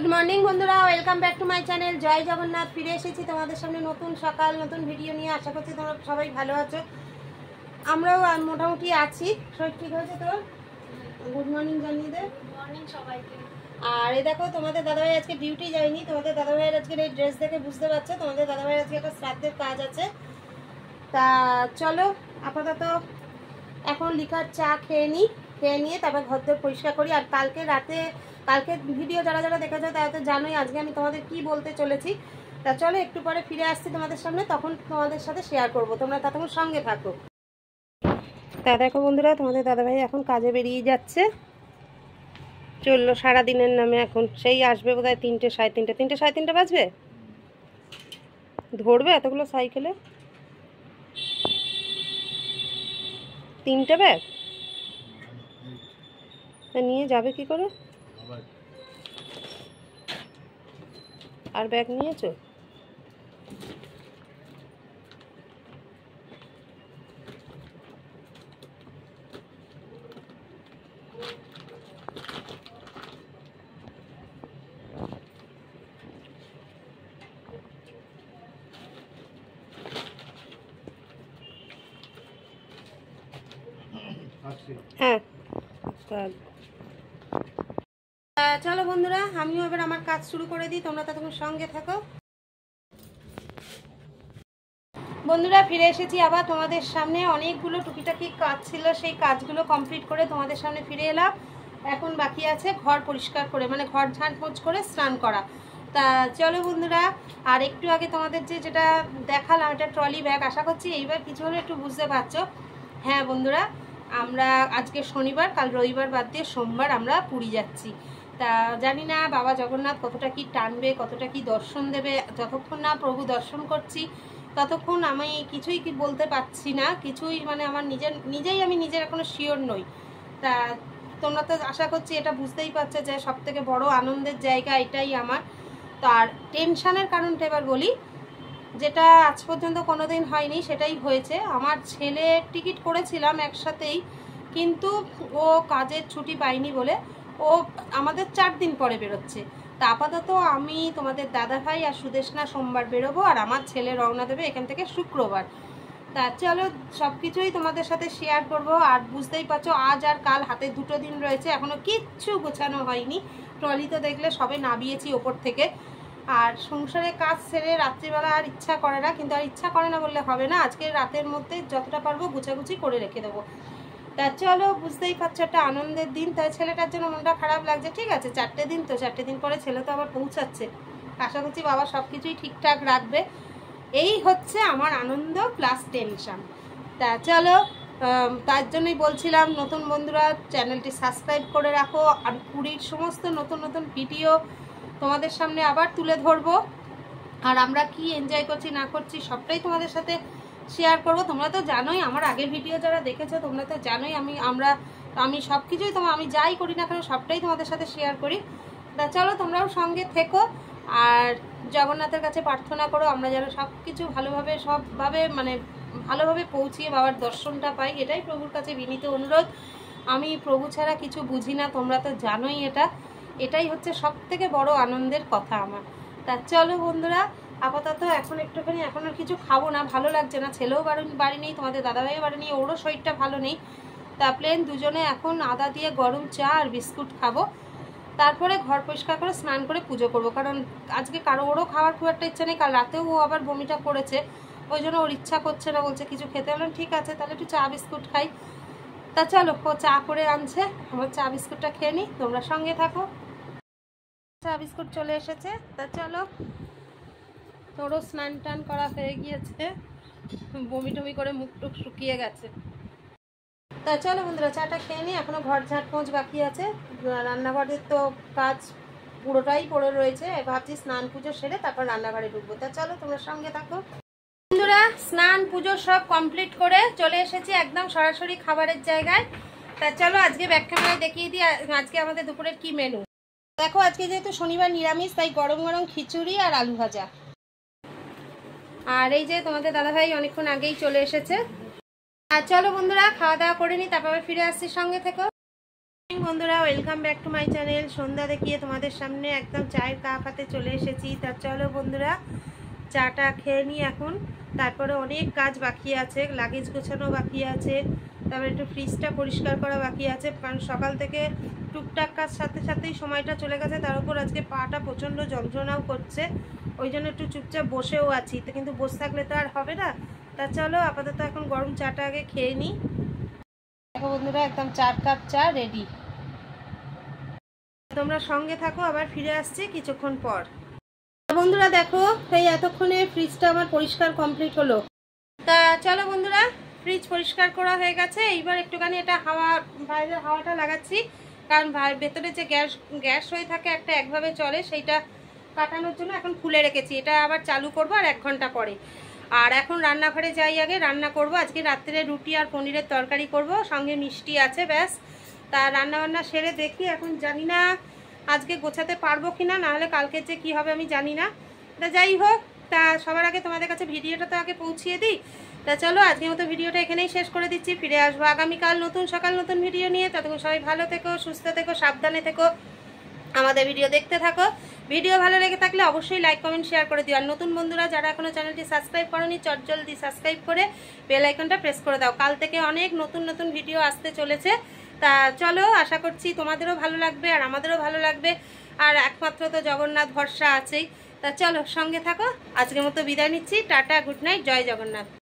Good morning বন্ধুরা, welcome back to my channel জয় জগন্নাথ। ফিরে এসেছি তোমাদের সামনে নতুন সকাল নতুন ভিডিও নিয়ে। আশা করছি তোমরা সবাই ভালো আছো, আমরাও মোটামুটি আছি। শরীর ঠিক হয়েছে তোর? গুড মর্নিং জানিয়ে দে। গুড মর্নিং সবাইকে। আর এই দেখো, তোমাদের দাদাভাই আজকে ডিউটি যায়নি। তোমাদের দাদাভাইয়ের আজকে এই ড্রেস দেখে বুঝতে পারছো তোমাদের দাদাভাইয়ের আজকে একটা শ্রাদ্ধের কাজ আছে। তা চলো আপাতত এখন লিকার চা খেয়ে নিয়ে তারপর ঘরদোর পরিষ্কার করি। আর কালকে ভিডিও যারা যারা দেখেছো তারা তো জানোই আজকে আমি তোমাদের কি বলতে চলেছি। তা চলো একটু পরে ফিরে আসছি তোমাদের সামনে, তখন তোমাদের সাথে শেয়ার করব, তোমরা ততক্ষণ সঙ্গে থাকো। তা দেখো বন্ধুরা, তোমাদের দাদাভাই এখন কাজে বেরিয়ে যাচ্ছে, চললো সারাদিনের নামে। এখন সেই আসবে বোধহয় 3টে সাড়ে 3টে বাজবে। ধরবে এতগুলো সাইকেলে 3টে ব্যাগ, তা নিয়ে যাবে কি করে? আর ব্যাগ নিয়েছো? হ্যাঁ, চলো বন্ধুরা, আমিও এবার আমার কাজ শুরু করে দিই, তোমরা ততক্ষণ সঙ্গে থাকো। বন্ধুরা ফিরে এসেছি আবার তোমাদের সামনে। অনেকগুলো টুকিটাকি কাজ ছিল, সেই কাজগুলো কমপ্লিট করে তোমাদের সামনে ফিরে এলাম। এখন বাকি আছে ঘর পরিষ্কার করে, মানে ঘর ঝাঁটপোছ করে স্নান করা। তা চলো বন্ধুরা, আর একটু আগে তোমাদের যেটা দেখালাম, এটা ট্রলি ব্যাগ। আশা করছি এইবার কিছু হলে একটু বুঝতে পারছো। হ্যাঁ বন্ধুরা, আমরা আজকে শনিবার, কাল রবিবার বাদ দিয়ে সোমবার আমরা পুরী যাচ্ছি। তা জানি না বাবা জগন্নাথ কতটা কি টানবে, কতটা কি দর্শন দেবে। যতক্ষণ না প্রভু দর্শন করছি ততক্ষণ আমি কিছুই কি বলতে পারছি না, কিছুই মানে আমার আমি নিজের এখনো শিওর নই। তা তোমরা তো আশা করছি এটা বুঝতেই পারছো যে সব থেকে বড় আনন্দের জায়গা এটাই আমার। তো আর টেনশানের কারণটা এবার বলি, যেটা আজ পর্যন্ত কোনোদিন হয়নি সেটাই হয়েছে। আমার ছেলের টিকিট করেছিলাম একসাথেই, কিন্তু ও কাজের ছুটি পায়নি বলে ও আমাদের 4 দিন পরে বেরোচ্ছে। তা আপাতত আমি, তোমাদের দাদাভাই আর সুদেশনা সোমবার বেরোবো, আর আমার ছেলে রওনা দেবে এখান থেকে শুক্রবার। তা চলো সব কিছুই তোমাদের সাথে শেয়ার করব। আর বুঝতেই পারছো আজ আর কাল হাতে 2টো দিন রয়েছে, এখনো কিচ্ছু গোছানো হয়নি। ট্রলি তো দেখলে সবে নামিয়েছি ওপর থেকে। আর সংসারে কাজ ছেড়ে রাত্রিবেলা আর ইচ্ছা করে না, কিন্তু আর ইচ্ছা করে না বললে হবে না, আজকে রাতের মধ্যে যতটা পারবো গুছাগুছি করে রেখে দেবো। তা চলো, বুঝতেই পারছো একটা আনন্দের দিন, তাই ছেলেটার জন্য মনটা খারাপ লাগছে। ঠিক আছে, 4টে দিন তো, 4টে দিন পরে ছেলে তো আবার পৌঁছাচ্ছে। আশা করছি বাবা সব কিছুই ঠিকঠাক রাখবে। এই হচ্ছে আমার আনন্দ প্লাস টেনশন। তা চলো, তার জন্যই বলছিলাম নতুন বন্ধুরা চ্যানেলটি সাবস্ক্রাইব করে রাখো। আর পুরীর সমস্ত নতুন নতুন ভিডিও তোমাদের সামনে আবার তুলে ধরবো। আর আমরা কি এনজয় করছি না করছি সবটাই তোমাদের সাথে শেয়ার করব। তোমরা তো জানোই, আমার আগের ভিডিও যারা দেখেছো তোমরা তো জানোই আমি সব কিছুই আমি যাই করি না কেন সবটাই তোমাদের সাথে শেয়ার করি। তা চলো তোমরাও সঙ্গে থেকো, আর জগন্নাথের কাছে প্রার্থনা করো আমরা যেন সব কিছু ভালোভাবে পৌঁছিয়ে বাবার দর্শনটা পাই। এটাই প্রভুর কাছে বিনীত অনুরোধ। আমি প্রভু ছাড়া কিছু বুঝি না, তোমরা তো জানোই। এটাই হচ্ছে সব থেকে বড় আনন্দের কথা আমার। তা চলো বন্ধুরা, আপাতত এখন একটুখানি, এখন আর কিছু খাবো না, ভালো লাগছে না। ছেলেও বাড়ি নেই, তোমাদের দাদাভাইও বাড়ি নেই, ওরও শরীরটা ভালো নেই। তা প্লেন দুজনে এখন আদা দিয়ে গরম চা আর বিস্কুট খাবো। তারপরে ঘর পরিষ্কার করে স্নান করে পুজো করবো, কারণ আজকে ওরও খাওয়ার খুব একটা ইচ্ছা নেই। কাল রাতেও ও আবার বমিটা করেছে, ওই জন্য ওর ইচ্ছা করছে না, বলছে কিছু খেতে। হলাম ঠিক আছে তাহলে একটু চা বিস্কুট খাই। তা চলো, ও চা করে আনছে, আমার চা বিস্কুটটা খেয়ে নিই, তোমরা সঙ্গে থাকো। চা বিস্কুট চলে এসেছে। তা চলো, তোরও স্নান টান করা হয়ে গিয়েছে, বমি টমি করে মুখ টুক শুকিয়ে গেছে। তা চলো বন্ধুরা, চাটা খেয়ে নিই, এখনো ঘর ঝাঁটপোঁছ বাকি আছে। রান্নাঘরের তো কাজ পুরোটাই পড়ে রয়েছে, ভাবছি স্নান পুজো সেরে তারপর রান্নাঘরে ঢুকবো। তা চলো তোমরা সঙ্গে থাকো বন্ধুরা। স্নান পুজো সব কমপ্লিট করে চলে এসেছি একদম সরাসরি খাবারের জায়গায়। তা চলো আজকে ব্যাক ক্যামেরায় দেখিয়ে দিই আজকে আমাদের দুপুরের কি মেনু। দেখো, আজকে যেহেতু শনিবার নিরামিষ, তাই গরম গরম খিচুড়ি আর আলু ভাজা। আর এই যে তোমাদের দাদাভাই অনেকক্ষণ আগেই চলে এসেছে। আর চলো বন্ধুরা, খাওয়া দাওয়া করে নিই, তারপরে ফিরে আসছি, সঙ্গে থেকো। বন্ধুরা, welcome back to my channel. সন্ধ্যা দেখিয়ে তোমাদের সামনে একদম চায়ের কাপ হাতে চলে এসেছি। তা চলো বন্ধুরা, চাটা খেয়ে নিই এখন। তারপরে অনেক কাজ বাকি আছে, লাগেজ গোছানো বাকি আছে, তারপরে একটু ফ্রিজটা পরিষ্কার করা বাকি আছে। কারণ সকাল থেকে টুকটাক কাজ সাথে সাথেই সময়টা চলে গেছে। তার উপর আজকে পাটা প্রচণ্ড যন্ত্রণাও করছে, ওই জন্য একটু চুপচাপ বসেও আছি। তো কিন্তু বসে থাকলে তো আর হবে না। তা চলো আপাতত এখন গরম চাটা আগে খেয়ে নিই। দেখো বন্ধুরা, একদম 4 কাপ চা রেডি। তোমরা সঙ্গে থাকো, আবার ফিরে আসছি কিছুক্ষণ পর। বন্ধুরা দেখো, এই এতক্ষণে ফ্রিজটা আমার পরিষ্কার কমপ্লিট হলো। তা চলো বন্ধুরা, ফ্রিজ পরিষ্কার করা হয়ে গেছে। এইবার একটুখানি এটা বাইরের হাওয়াটা লাগাচ্ছি, কারণ ভেতরে যে গ্যাস হয়ে থাকে একটা একভাবে চলে, সেইটা কাটানোর জন্য এখন খুলে রেখেছি। এটা আবার চালু করব আর 1 ঘন্টা পরে। আর এখন রান্নাঘরে যাই, আগে রান্না করব। আজকে রাত্রে রুটি আর পনিরের তরকারি করব, সঙ্গে মিষ্টি আছে, ব্যাস। তা রান্নাবান্না সেরে দেখি। এখন জানি না আজকে গোছাতে পারবো কিনা, নাহলে কালকে যে কি হবে আমি জানি না। তা যাই হোক, তা সবার আগে তোমাদের কাছে ভিডিওটা তো আগে পৌঁছিয়ে দিই। তা চলো আজকের মতো ভিডিওটা এখানেই শেষ করে দিচ্ছি। ফিরে আসবো আগামীকাল নতুন সকাল নতুন ভিডিও নিয়ে। ততক্ষণ সবাই ভালো থেকো, সুস্থ থেকো, সাবধানে থেকো, আমাদের ভিডিও দেখতে থাকো। ভিডিও ভালো লেগে থাকলে অবশ্যই লাইক কমেন্ট শেয়ার করে দিও। আর নতুন বন্ধুরা যারা এখনো চ্যানেলটি সাবস্ক্রাইব করোনি, চটজলদি সাবস্ক্রাইব করে বেল আইকনটা প্রেস করে দাও। কাল থেকে অনেক নতুন নতুন ভিডিও আসতে চলেছে। তা চলো, আশা করছি তোমাদেরও ভালো লাগবে আর আমাদেরও ভালো লাগবে। আর একমাত্র তো জগন্নাথ ভরসা আছেই। তা চলো সঙ্গে থাকো। আজকের মতো বিদায় নিচ্ছি। টাটা, গুড নাইট, জয় জগন্নাথ।